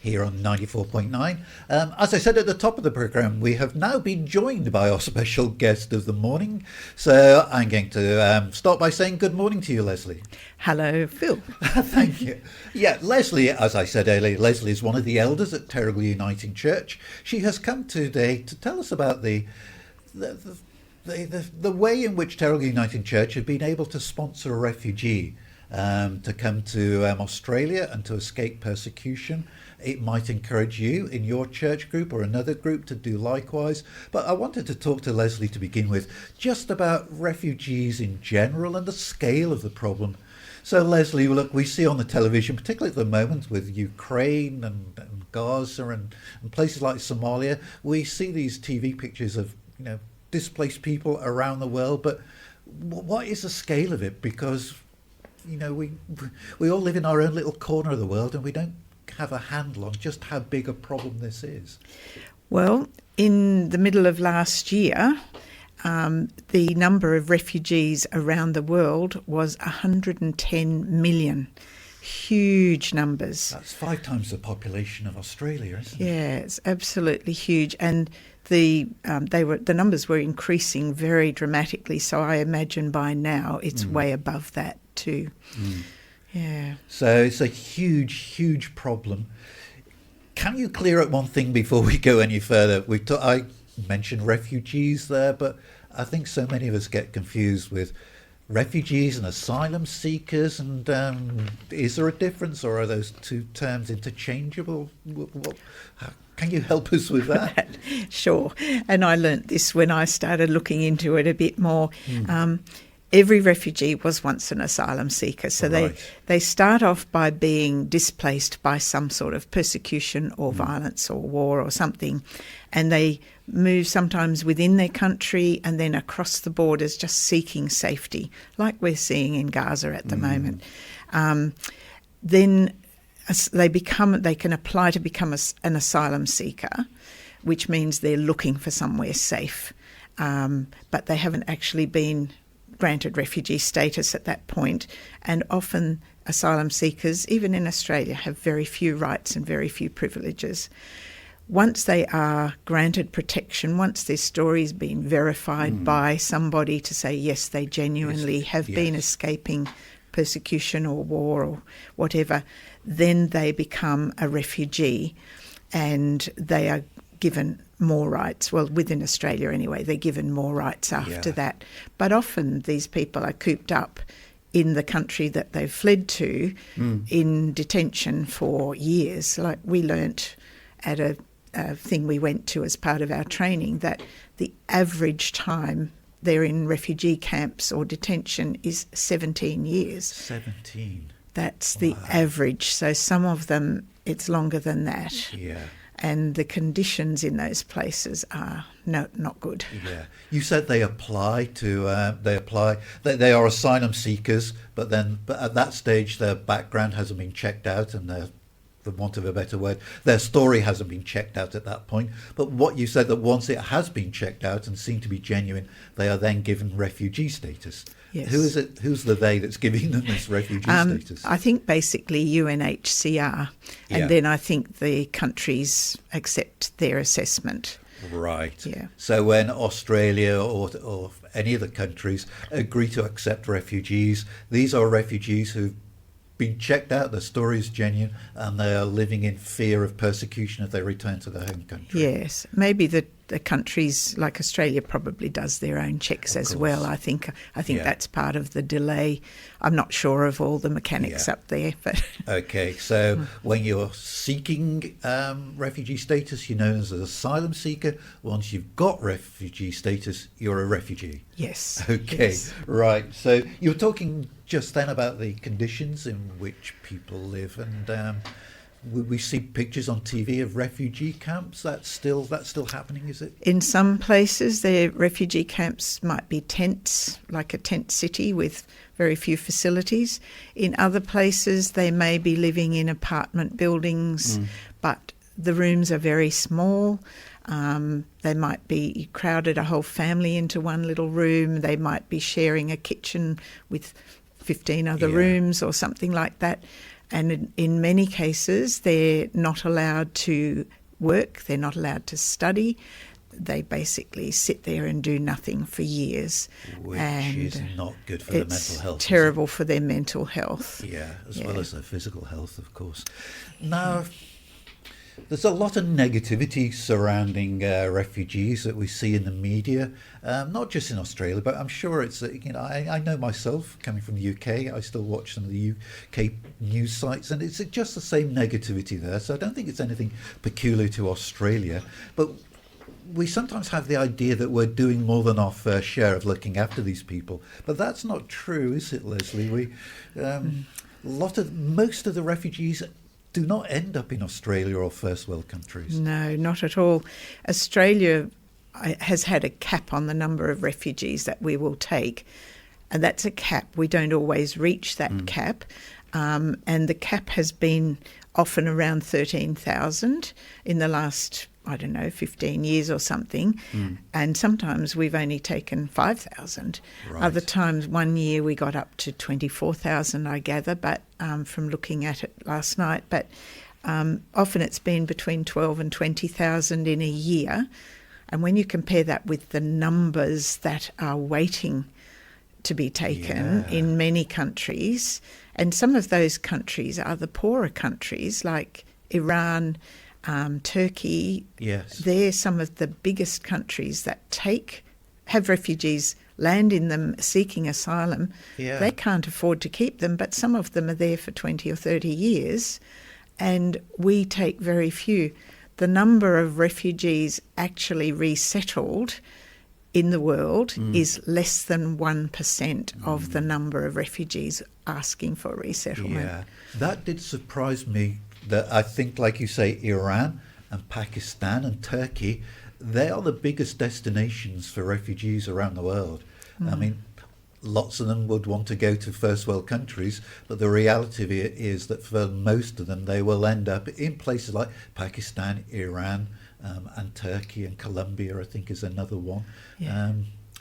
here on 94.9. As I said at the top of the programme, we have now been joined by our special guest of the morning. So I'm going to start by saying good morning to you, Lesley. Hello, Phil. Thank you. Yeah, Lesley, as I said earlier, Lesley is one of the elders at Terrigal Uniting Church. She has come today to tell us about the way in which Terrigal Uniting Church have been able to sponsor a refugee to come to Australia and to escape persecution. It might encourage you in your church group or another group to do likewise. But I wanted to talk to Lesley to begin with just about refugees in general and the scale of the problem. So Lesley, look, we see on the television, particularly at the moment with Ukraine and Gaza and places like Somalia, we see these TV pictures of displaced people around the world. But what is the scale of it? Because we all live in our own little corner of the world and we don't have a handle on just how big a problem this is. Well, in the middle of last year, the number of refugees around the world was 110 million. Huge numbers. That's 5 times the population of Australia, isn't it? Yeah, it's absolutely huge. And the numbers were increasing very dramatically. So I imagine by now it's way above that too. Yeah. So it's a huge, huge problem. Can you clear up one thing before we go any further? I mentioned refugees there, but I think so many of us get confused with refugees and asylum seekers. And is there a difference, or are those two terms interchangeable? Can you help us with that? Sure. And I learnt this when I started looking into it a bit more. Every refugee was once an asylum seeker. So they start off by being displaced by some sort of persecution or violence or war or something. And they move sometimes within their country and then across the borders just seeking safety, like we're seeing in Gaza at the moment. Then they can apply to become an asylum seeker, which means they're looking for somewhere safe. But they haven't actually been granted refugee status at that point, and often asylum seekers, even in Australia, have very few rights and very few privileges. Once they are granted protection, once their story's been verified by somebody to say, yes, they genuinely have been escaping persecution or war or whatever, then they become a refugee and they are given more rights. Well, within Australia anyway, they're given more rights after that. But often these people are cooped up in the country that they've fled to in detention for years. Like we learnt at a thing we went to as part of our training that the average time they're in refugee camps or detention is 17 years. 17? That's the average. So some of them, it's longer than that. Yeah. And the conditions in those places are not good. Yeah, you said they apply. They are asylum seekers, but at that stage their background hasn't been checked out, and for want of a better word, their story hasn't been checked out at that point. But what you said, that once it has been checked out and seen to be genuine, they are then given refugee status. Yes. Who is it? Who's the they that's giving them this refugee status? I think basically UNHCR, and then I think the countries accept their assessment. Right. Yeah. So when Australia or any of the countries agree to accept refugees, these are refugees who've been checked out, their story is genuine, and they are living in fear of persecution if they return to their home country. Yes, maybe the countries like Australia probably does their own checks as well. I think that's part of the delay. I'm not sure of all the mechanics up there, but okay. So when you're seeking refugee status, you're known as an asylum seeker. Once you've got refugee status, you're a refugee. Yes. Okay. Yes. Right. So you were talking just then about the conditions in which people live, and we see pictures on TV of refugee camps. That's still happening, is it? In some places, the refugee camps might be tents, like a tent city with very few facilities. In other places, they may be living in apartment buildings, but the rooms are very small. They might be crowded a whole family into one little room. They might be sharing a kitchen with 15 other rooms or something like that. And in many cases, they're not allowed to work, they're not allowed to study. They basically sit there and do nothing for years. Which and is not good for their mental health. It's terrible for their mental health. Yeah, as well as their physical health, of course. Now, there's a lot of negativity surrounding refugees that we see in the media, not just in Australia, but I'm sure it's, I know myself, coming from the UK, I still watch some of the UK news sites, and it's just the same negativity there. So I don't think it's anything peculiar to Australia. But we sometimes have the idea that we're doing more than our fair share of looking after these people. But that's not true, is it, Lesley? Most of the refugees do not end up in Australia or first world countries. No, not at all. Australia has had a cap on the number of refugees that we will take, and that's a cap. We don't always reach that cap, and the cap has been often around 13,000 in the last, 15 years or something, and sometimes we've only taken 5,000. Right. Other times, one year we got up to 24,000, I gather, but from looking at it last night. But often it's been between 12 and 20,000 in a year. And when you compare that with the numbers that are waiting to be taken in many countries, and some of those countries are the poorer countries like Iran, Turkey. Yes. They're some of the biggest countries that have refugees land in them seeking asylum. Yeah. They can't afford to keep them, but some of them are there for 20 or 30 years, and we take very few. The number of refugees actually resettled in the world is less than 1% of the number of refugees asking for resettlement. Yeah, that did surprise me. That I think, like you say, Iran and Pakistan and Turkey, they are the biggest destinations for refugees around the world. I mean, lots of them would want to go to first world countries, but the reality of it is that for most of them, they will end up in places like Pakistan, Iran, and Turkey, and Colombia, I think, is another one. Yeah.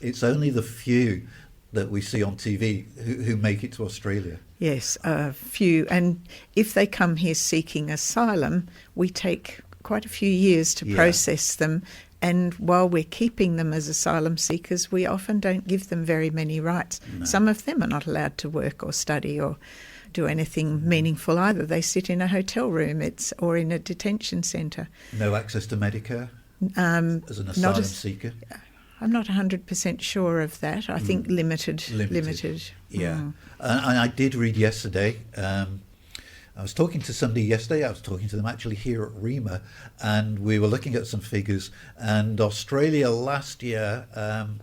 It's only the few that we see on TV who make it to Australia. Yes, a few. And if they come here seeking asylum, we take quite a few years to process them. And while we're keeping them as asylum seekers, we often don't give them very many rights. No. Some of them are not allowed to work or study or do anything meaningful either. They sit in a hotel room or in a detention centre. No access to Medicare as an asylum seeker? I'm not 100% sure of that. I think limited. Yeah. And I did read yesterday, I was talking to somebody yesterday, I was talking to them actually here at Rhema, and we were looking at some figures, and Australia last year,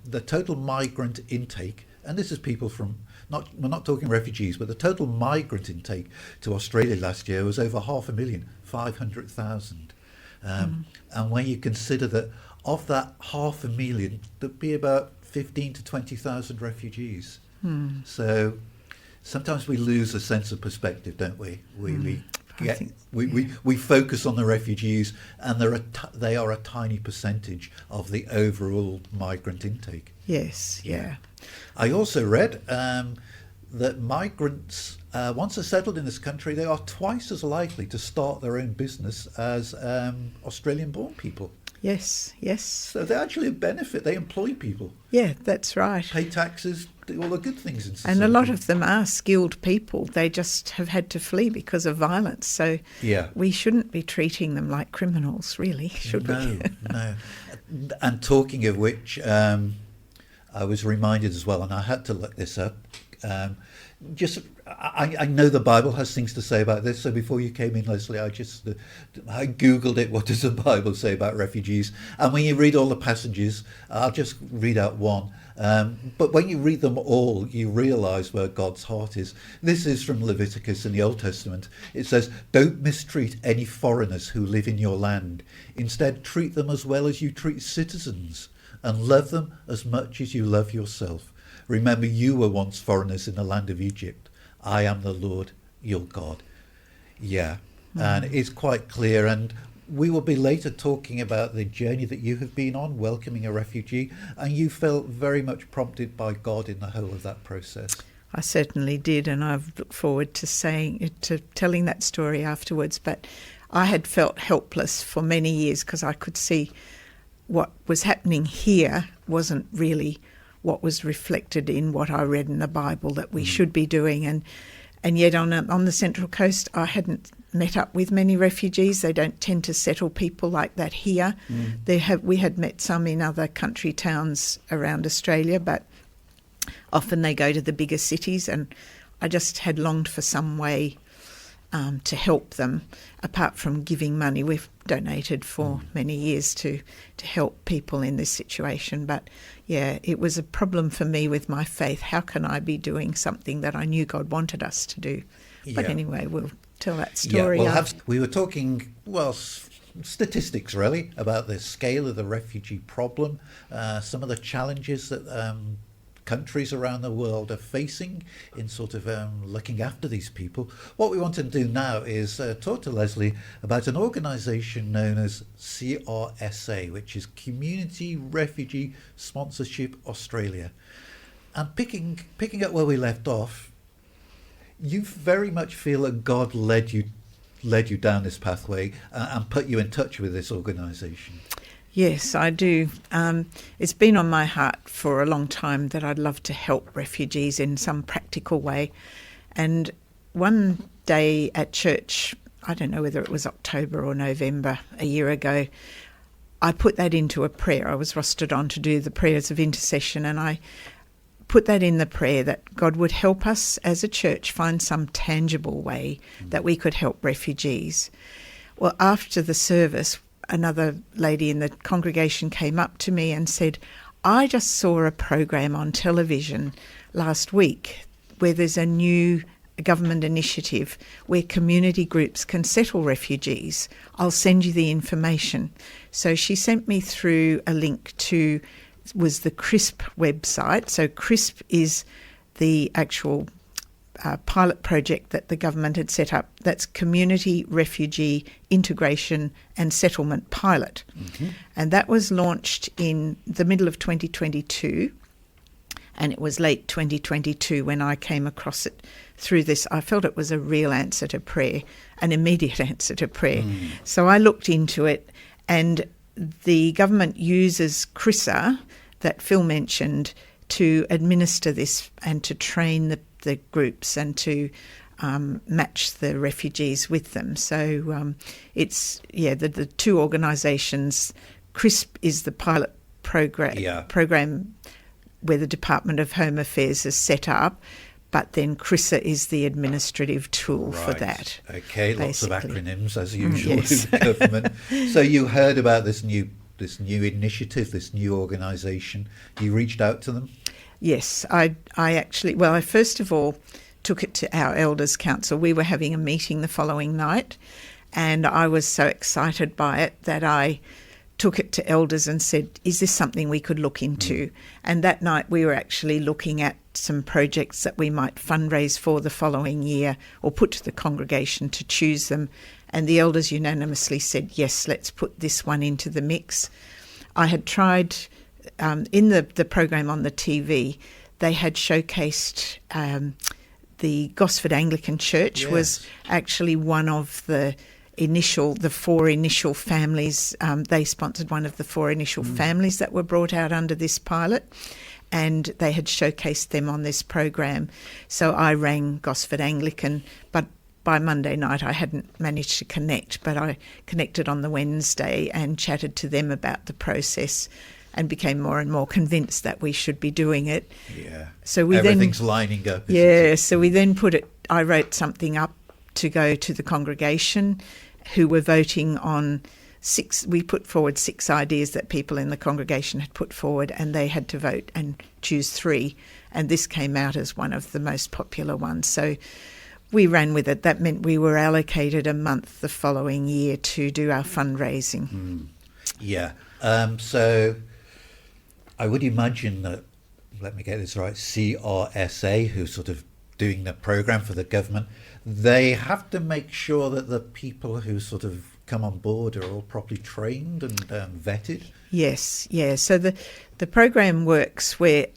the total migrant intake, and this is people from, we're not talking refugees, but the total migrant intake to Australia last year was over 500,000. And when you consider that of that 500,000, there'd be about 15 to 20,000 refugees. So sometimes we lose a sense of perspective, don't we? We focus on the refugees, and they are a tiny percentage of the overall migrant intake. Yes, yeah. I also read that migrants, once they're settled in this country, they are twice as likely to start their own business as Australian-born people. Yes. So they actually benefit. They employ people. Yeah, that's right. Pay taxes, do all the good things in society. And a lot of them are skilled people. They just have had to flee because of violence. So we shouldn't be treating them like criminals, really, should we? No. And talking of which, I was reminded as well, and I had to look this up. I know the Bible has things to say about this, so before you came in, Lesley, I Googled it. What does the Bible say about refugees? And when you read all the passages, I'll just read out one. But when you read them all, you realise where God's heart is. This is from Leviticus in the Old Testament. It says, "Don't mistreat any foreigners who live in your land. Instead, treat them as well as you treat citizens, and love them as much as you love yourself. Remember, you were once foreigners in the land of Egypt. I am the Lord, your God." Yeah, and it's quite clear. And we will be later talking about the journey that you have been on, welcoming a refugee, and you felt very much prompted by God in the whole of that process. I certainly did, and I've looked forward to telling that story afterwards. But I had felt helpless for many years because I could see what was happening here wasn't really what was reflected in what I read in the Bible that we should be doing. And yet on the Central Coast, I hadn't met up with many refugees. They don't tend to settle people like that here. We had met some in other country towns around Australia, but often they go to the bigger cities, and I just had longed for some way to help them, apart from giving money. We've donated for many years to help people in this situation. But, yeah, it was a problem for me with my faith. How can I be doing something that I knew God wanted us to do? But anyway, we'll tell that story. We were talking, statistics really, about the scale of the refugee problem, some of the challenges that countries around the world are facing in sort of looking after these people. What we want to do now is talk to Lesley about an organisation known as CRSA, which is Community Refugee Sponsorship Australia. And picking up where we left off, you very much feel that God led you down this pathway and put you in touch with this organisation. Yes, I do. It's been on my heart for a long time that I'd love to help refugees in some practical way. And one day at church, I don't know whether it was October or November a year ago, I put that into a prayer. I was rostered on to do the prayers of intercession, and I put that in the prayer that God would help us as a church find some tangible way that we could help refugees. Well, after the service, another lady in the congregation came up to me and said, I just saw a program on television last week where there's a new government initiative where community groups can settle refugees. I'll send you the information. So she sent me through a link to, was the CRISP website. So CRISP is the actual pilot project that the government had set up. That's Community Refugee Integration and Settlement Pilot. And that was launched in the middle of 2022, and it was late 2022 when I came across it through this. I felt it was a real answer to prayer, an immediate answer to prayer. So I looked into it, and the government uses CRISA, that Phil mentioned, to administer this and to train the groups and to match the refugees with them. So it's, the two organisations. CRISP is the pilot program where the Department of Home Affairs is set up, but then CRISA is the administrative tool for that. Okay, basically. Lots of acronyms as usual Yes. in government. So you heard about this new initiative, this new organisation. You reached out to them? Yes, I first of all took it to our Elders Council. We were having a meeting the following night, and I was so excited by it that I took it to elders and said, is this something we could look into? And that night we were actually looking at some projects that we might fundraise for the following year or put to the congregation to choose them. And the elders unanimously said, yes, let's put this one into the mix. I had tried... in the program on the TV, they had showcased the Gosford Anglican Church was actually one of the four initial families. They sponsored one of the four initial families that were brought out under this pilot, and they had showcased them on this program. So I rang Gosford Anglican, but by Monday night I hadn't managed to connect, but I connected on the Wednesday and chatted to them about the process and became more and more convinced that we should be doing it. Yeah. So everything's lining up. So we then I wrote something up to go to the congregation who were voting on we put forward 6 ideas that people in the congregation had put forward, and they had to vote and choose 3. And this came out as one of the most popular ones. So we ran with it. That meant we were allocated a month the following year to do our fundraising. So I would imagine that, let me get this right, CRSA, who's sort of doing the program for the government, they have to make sure that the people who sort of come on board are all properly trained and vetted. Yes, yeah. So the program works where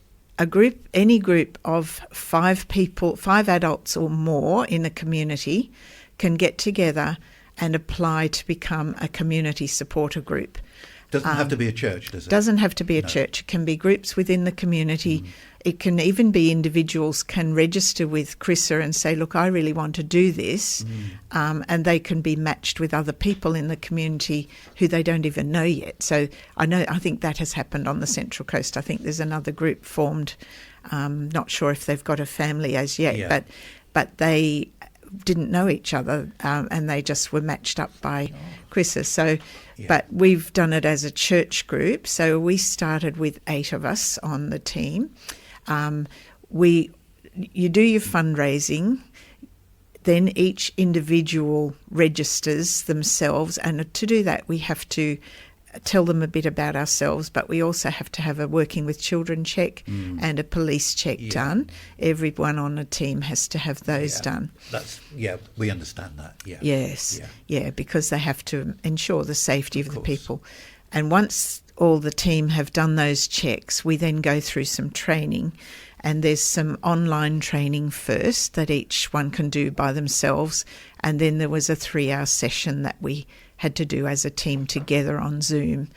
any group of 5 people, 5 adults or more in a community can get together and apply to become a community supporter group. Doesn't have to be a church, does it? Doesn't have to be a church. It can be groups within the community. It can even be individuals can register with CRISA and say, look, I really want to do this. And they can be matched with other people in the community who they don't even know yet. So I think that has happened on the Central Coast. I think there's another group formed. Not sure if they've got a family as yet, but they didn't know each other and they just were matched up by CRISA. So, but we've done it as a church group. So we started with 8 of us on the team. You do your fundraising, then each individual registers themselves, and to do that we have to tell them a bit about ourselves, but we also have to have a working with children check and a police check done. Everyone on a team has to have those done. We understand that. Yes, because they have to ensure the safety of the people. And once all the team have done those checks, we then go through some training, and there's some online training first that each one can do by themselves, and then there was a 3-hour session that we had to do as a team together on Zoom.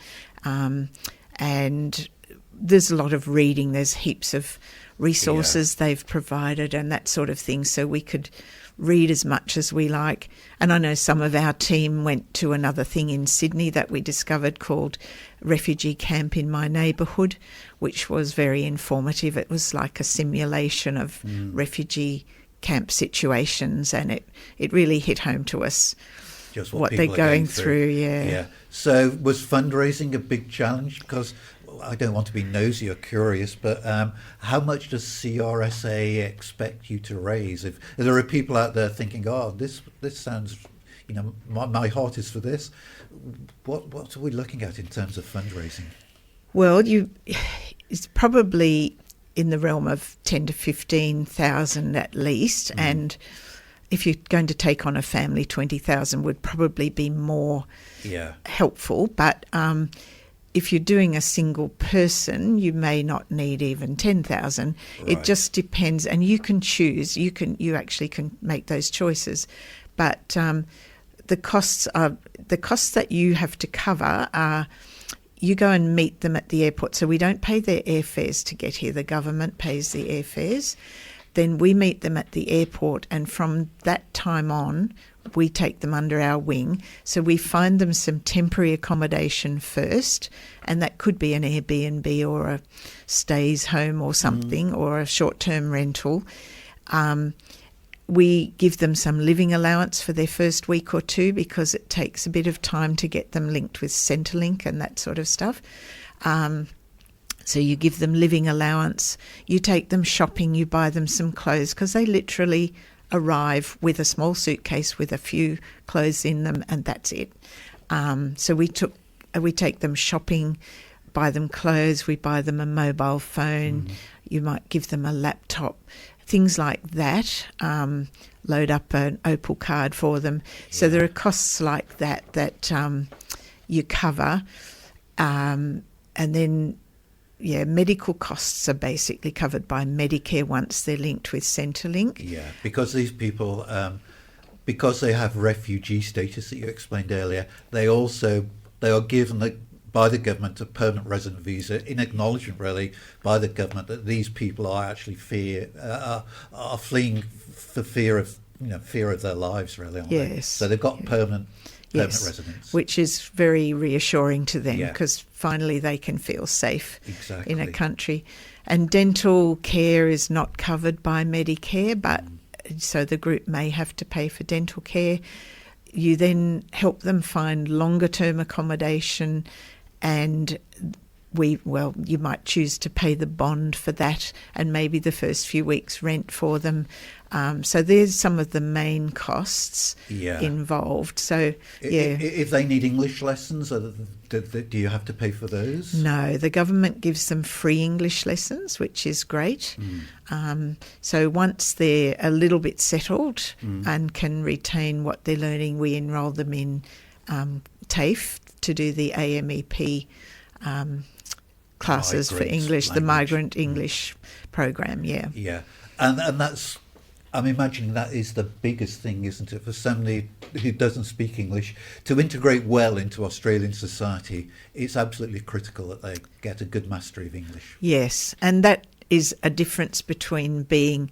And there's a lot of reading. There's heaps of resources they've provided and that sort of thing, so we could read as much as we like. And I know some of our team went to another thing in Sydney that we discovered called Refugee Camp in My Neighbourhood, which was very informative. It was like a simulation of refugee camp situations, and it really hit home to us. Just what they're going through. So was fundraising a big challenge? Because I don't want to be nosy or curious, but how much does CRSA expect you to raise? If there are people out there thinking, oh, this sounds, my heart is for this, what are we looking at in terms of fundraising? Well, it's probably in the realm of 10 to 15,000 at least, and if you're going to take on a family, 20,000 would probably be more helpful. But if you're doing a single person, you may not need even 10,000. Right. It just depends, and you can choose. You actually can make those choices, but the costs that you have to cover are. You go and meet them at the airport. So we don't pay their airfares to get here. The government pays the airfares. Then we meet them at the airport, and from that time on, we take them under our wing. So we find them some temporary accommodation first, and that could be an Airbnb or a stays home or something, or a short-term rental. We give them some living allowance for their first week or 2 because it takes a bit of time to get them linked with Centrelink and that sort of stuff. So you give them living allowance, you take them shopping, you buy them some clothes, because they literally arrive with a small suitcase with a few clothes in them, and that's it. So we take them shopping, buy them clothes, we buy them a mobile phone, you might give them a laptop, things like that, load up an Opal card for them. So there are costs like that you cover. And then, medical costs are basically covered by Medicare once they're linked with Centrelink. Yeah, because these people, because they have refugee status that you explained earlier, they are given by the government a permanent resident visa in acknowledgement, really, by the government that these people are actually are fleeing for fear of their lives, really, aren't they? So they've got permanent residence, which is very reassuring to them because finally they can feel safe in a country. And dental care is not covered by Medicare, but so the group may have to pay for dental care. You then help them find longer term accommodation, and you might choose to pay the bond for that and maybe the first few weeks rent for them. So there's some of the main costs involved. So if they need English lessons, do you have to pay for those? No, the government gives them free English lessons, which is great. So once they're a little bit settled and can retain what they're learning, we enrol them in TAFE to do the AMEP classes for Migrant English, the language. migrant English program, yeah. Yeah, and that's, I'm imagining that is the biggest thing, isn't it, for somebody who doesn't speak English to integrate well into Australian society. It's absolutely critical that they get a good mastery of English. Yes, and that is a difference between being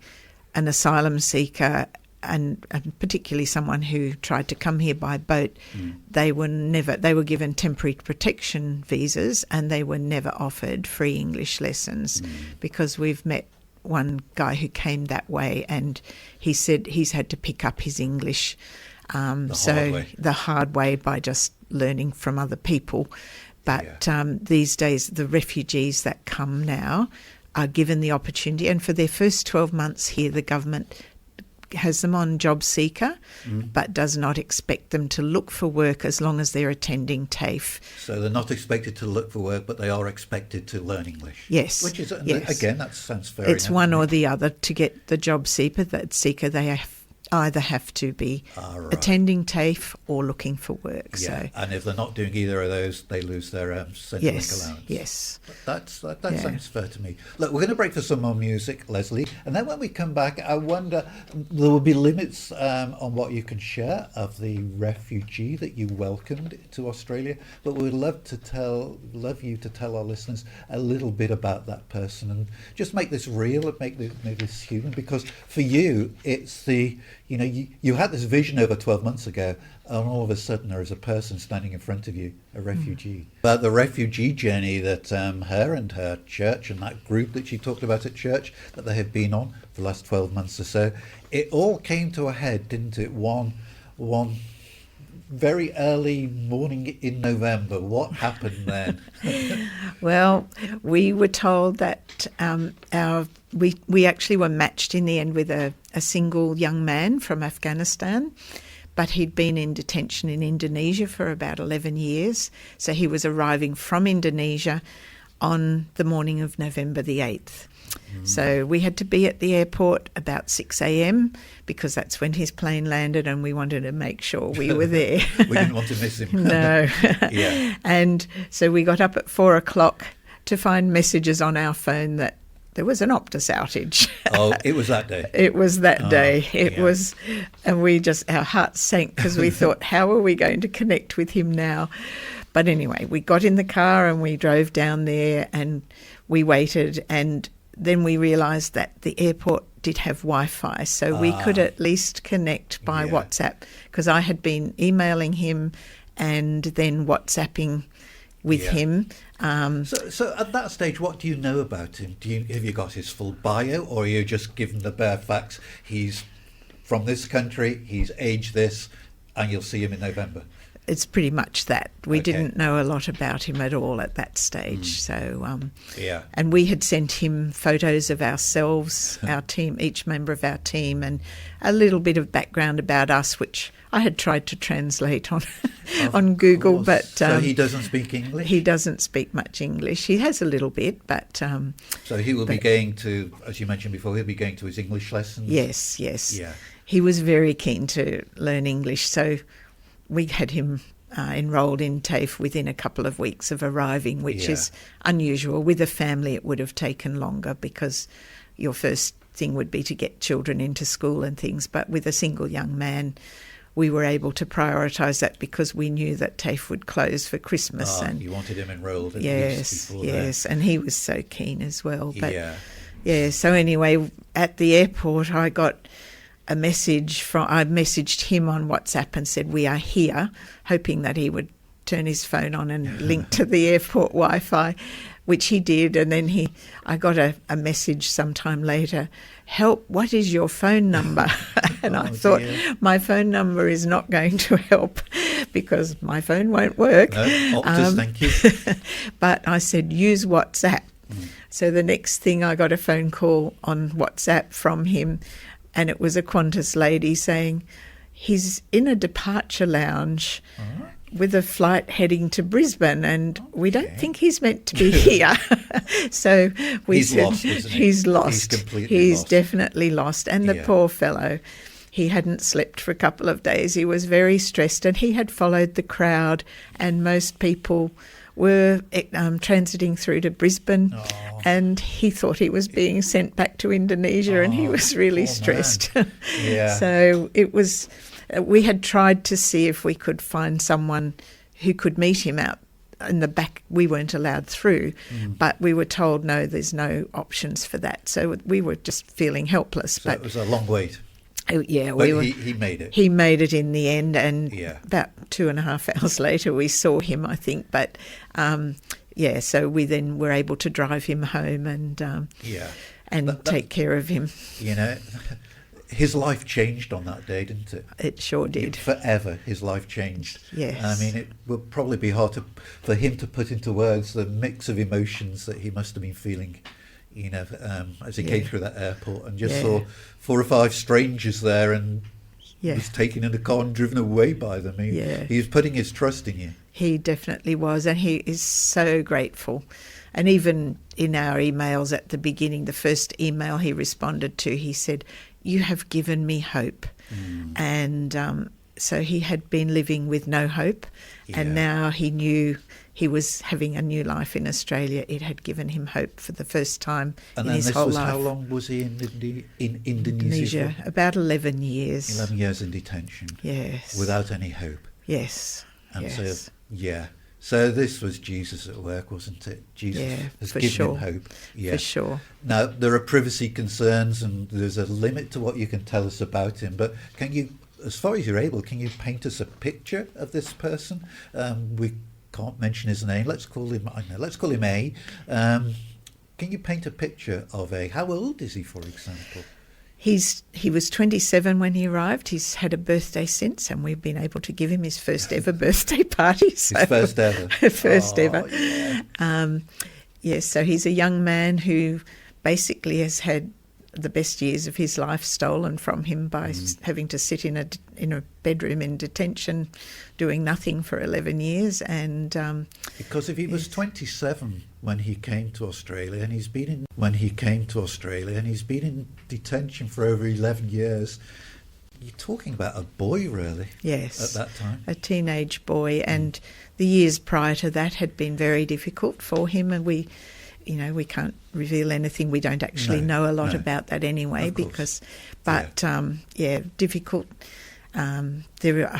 an asylum seeker and particularly someone who tried to come here by boat. They were given temporary protection visas and they were never offered free English lessons, because we've met one guy who came that way and he said he's had to pick up his English the hard way by just learning from other people. But these days the refugees that come now are given the opportunity, and for their first 12 months here the government has them on job seeker, but does not expect them to look for work as long as they're attending TAFE. So they're not expected to look for work, but they are expected to learn English. Yes. Which is, yes. again, that sounds fair It's enough one to or me. the other. To get the job seeker, they either have to be Right. attending TAFE or looking for work. Yeah, So and if they're not doing either of those, they lose their Centrelink yes, allowance. yes. That sounds fair to me. Look, we're going to break for some more music, Lesley, and then when we come back, I wonder, there will be limits on what you can share of the refugee that you welcomed to Australia, but we'd love you to tell our listeners a little bit about that person and just make this real and make this human, because for you, it's you had this vision over 12 months ago, and all of a sudden there is a person standing in front of you, a refugee. But the refugee journey that her and her church and that group that she talked about at church that they have been on for the last 12 months or so, it all came to a head, didn't it? One very early morning in November. What happened then? Well, we were told that we actually were matched in the end with a single young man from Afghanistan, but he'd been in detention in Indonesia for about 11 years. So he was arriving from Indonesia on the morning of November the 8th. So we had to be at the airport about 6 a.m. because that's when his plane landed, and we wanted to make sure we were there. We didn't want to miss him. No. Yeah. And so we got up at 4 o'clock to find messages on our phone that there was an Optus outage. Oh, it was that day. It was that day. It yeah. was, and our hearts sank because we thought, how are we going to connect with him now? But anyway, we got in the car and we drove down there and we waited, and then we realised that the airport did have Wi-Fi, so we could at least connect by WhatsApp, because I had been emailing him and then WhatsApping with him. So at that stage, what do you know about him? Have you got his full bio, or are you just given the bare facts? He's from this country, he's aged this, and you'll see him in November. It's pretty much that. We Okay. didn't know a lot about him at all at that stage. So, Yeah. and we had sent him photos of ourselves, our team, each member of our team, and a little bit of background about us, which I had tried to translate on Google. Course. But so he doesn't speak English? he doesn't speak much English. He has a little bit, but So he will be going to, as you mentioned before, he'll be going to his English lessons? yes. Yeah. He was very keen to learn English, so we had him enrolled in TAFE within a couple of weeks of arriving, which is unusual. With a family, it would have taken longer because your first thing would be to get children into school and things. But with a single young man, we were able to prioritise that because we knew that TAFE would close for Christmas. And you wanted him enrolled at least yes, before yes, and he was so keen as well. But Yeah. so anyway, at the airport, I got a message I messaged him on WhatsApp and said, "We are here," hoping that he would turn his phone on and link to the airport Wi-Fi, which he did. And then I got a message sometime later, "Help, what is your phone number?" And I thought, dear. my phone number is not going to help because my phone won't work. No, Optus, thank you. But I said, use WhatsApp. So the next thing, I got a phone call on WhatsApp from him, and it was a Qantas lady saying he's in a departure lounge with a flight heading to Brisbane, and we don't think he's meant to be here. So we He's said, lost, isn't he? he's lost. He's completely He's lost. definitely lost. And the Yeah. poor fellow, He hadn't slept for a couple of days. He was very stressed, and he had followed the crowd, and most people were transiting through to Brisbane, and he thought he was being sent back to Indonesia, and he was really stressed. Yeah. So it was. We had tried to see if we could find someone who could meet him out in the back. We weren't allowed through, but we were told, no, there's no options for that. So we were just feeling helpless. So it was a long wait. Yeah, but he made it. He made it in the end, and about 2.5 hours later we saw him, I think. But so we then were able to drive him home and take care of him. You know, his life changed on that day, didn't it? It sure did. Forever, his life changed. Yes. I mean, it would probably be hard for him to put into words the mix of emotions that he must have been feeling, you know, as he came through that airport and just saw 4 or 5 strangers there and was taken in a car and driven away by them. He was putting his trust in you. He definitely was, and he is so grateful. And even in our emails at the beginning, the first email he responded to, he said, "You have given me hope." And so he had been living with no hope, and now he knew he was having a new life in Australia. It had given him hope for the first time in his whole life. How long was he in Indonesia? About 11 years. 11 years in detention. Yes. Without any hope. Yes. And so this was Jesus at work, wasn't it? Jesus has given him hope. Yeah, for sure. Now, there are privacy concerns and there's a limit to what you can tell us about him, but can you, as far as you're able, can you paint us a picture of this person? We can't mention his name. Let's call him A. Can you paint a picture of A? How old is he, for example? He was 27 when he arrived. He's had a birthday since, and we've been able to give him his first ever birthday party. So, his first ever. First ever. Yeah. So he's a young man who basically has had the best years of his life stolen from him by having to sit in a bedroom in detention, doing nothing for 11 years. And because if he was 27 when he came to Australia, and he's been in detention for over 11 years, you're talking about a boy, really. Yes, at that time, a teenage boy, and the years prior to that had been very difficult for him, and we can't reveal anything. We don't actually know a lot about that anyway, difficult.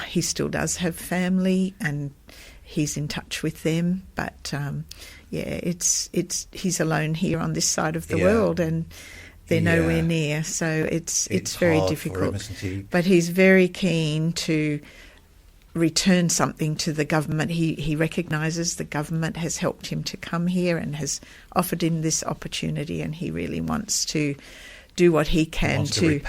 He still does have family, and he's in touch with them, but he's alone here on this side of the world, and they're nowhere near. So it's very difficult. For him, isn't he? But he's very keen to return something to the government. He recognises the government has helped him to come here and has offered him this opportunity, and he really wants to do what he can to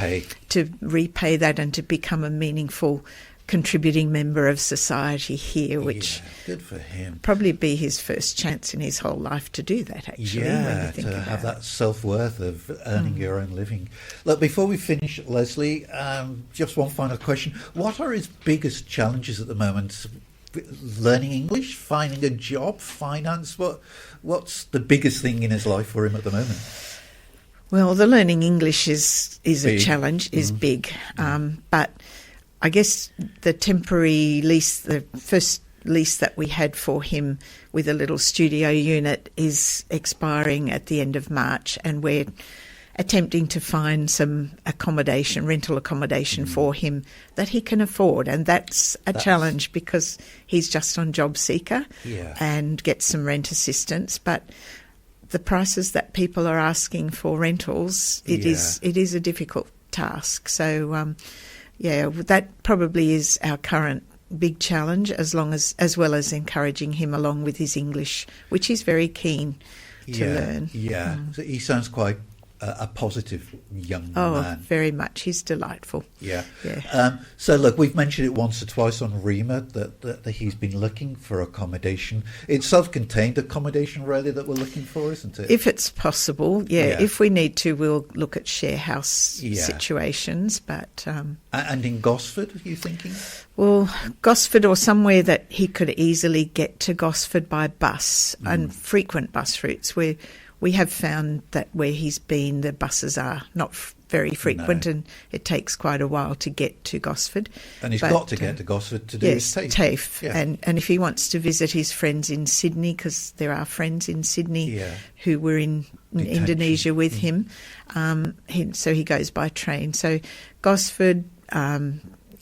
repay that and to become a meaningful contributing member of society here, which good for him. Probably be his first chance in his whole life to do that, actually. Yeah, to have that self-worth of earning your own living. Look, before we finish, Lesley, just one final question. What are his biggest challenges at the moment? Learning English, finding a job, finance? What's the biggest thing in his life for him at the moment? Well, the learning English is a challenge, is big. But I guess the temporary lease, the first lease that we had for him with a little studio unit is expiring at the end of March, and we're attempting to find some rental accommodation for him that he can afford. And that's a challenge because he's just on Job Seeker and gets some rent assistance. But the prices that people are asking for rentals, it is a difficult task. So, that probably is our current big challenge, as well as encouraging him along with his English, which he's very keen to learn. Yeah, so he sounds quite a positive young man. Oh, very much. He's delightful. Yeah. So look, we've mentioned it once or twice on Rhema that he's been looking for accommodation. It's self-contained accommodation, really, that we're looking for, isn't it? If it's possible, If we need to, we'll look at share house situations. But and in Gosford, are you thinking? Well, Gosford, or somewhere that he could easily get to Gosford by bus, and frequent bus routes. We have found that where he's been, the buses are not very frequent, No. and it takes quite a while to get to Gosford. And he's But, got to get to Gosford to do Yes, his TAFE. Yeah. And if he wants to visit his friends in Sydney, because there are friends in Sydney Yeah. who were in Detention. Indonesia with him, so he goes by train. So Gosford,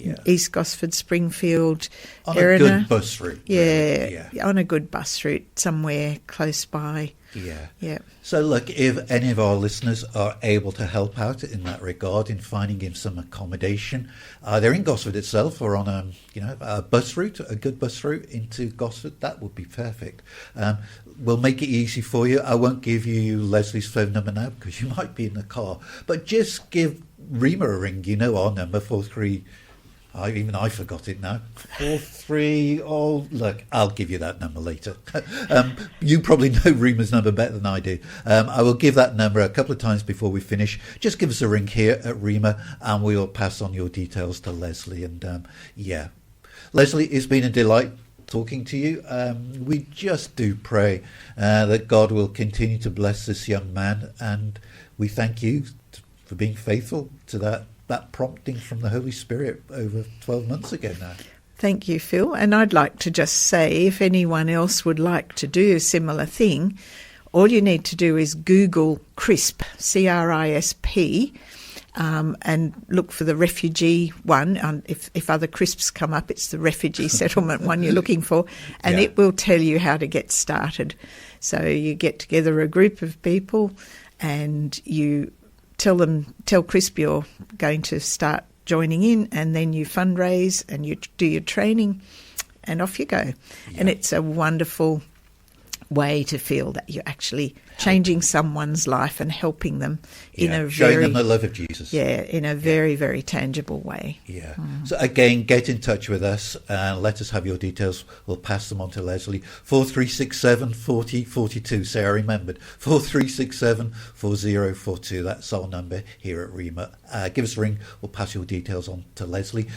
Yeah. East Gosford, Springfield, On Erina. a good bus route. Yeah, really. on a good bus route somewhere close by. Yeah. Yeah. So look, if any of our listeners are able to help out in that regard in finding him some accommodation, they're in Gosford itself or on a bus route, a good bus route into Gosford, that would be perfect. We'll make it easy for you. I won't give you Lesley's phone number now because you might be in the car, but just give Rhema a ring. You know our number, 43. I forgot it now. 43. Oh, look, I'll give you that number later. You probably know Rhema's number better than I do. I will give that number a couple of times before we finish. Just give us a ring here at Rhema, and we will pass on your details to Lesley. And Lesley, it's been a delight talking to you. We just do pray that God will continue to bless this young man, and we thank you for being faithful to that prompting from the Holy Spirit over 12 months ago now. Thank you, Phil. And I'd like to just say, if anyone else would like to do a similar thing, all you need to do is Google CRISP, CRISP, and look for the refugee one. If other CRISPs come up, it's the refugee settlement one you're looking for, and Yeah. it will tell you how to get started. So you get together a group of people and you tell CRISP you're going to start joining in, and then you fundraise and you do your training and off you go. Yeah. And it's a wonderful way to feel that you're actually changing someone's life and helping them in a showing very them the love of Jesus. in a very, very tangible way. Yeah. So again, get in touch with us and let us have your details. We'll pass them on to Lesley. 4367 40 42. Say I remembered. 4367 4042. That's our number here at Rhema. Give us a ring. We'll pass your details on to Lesley.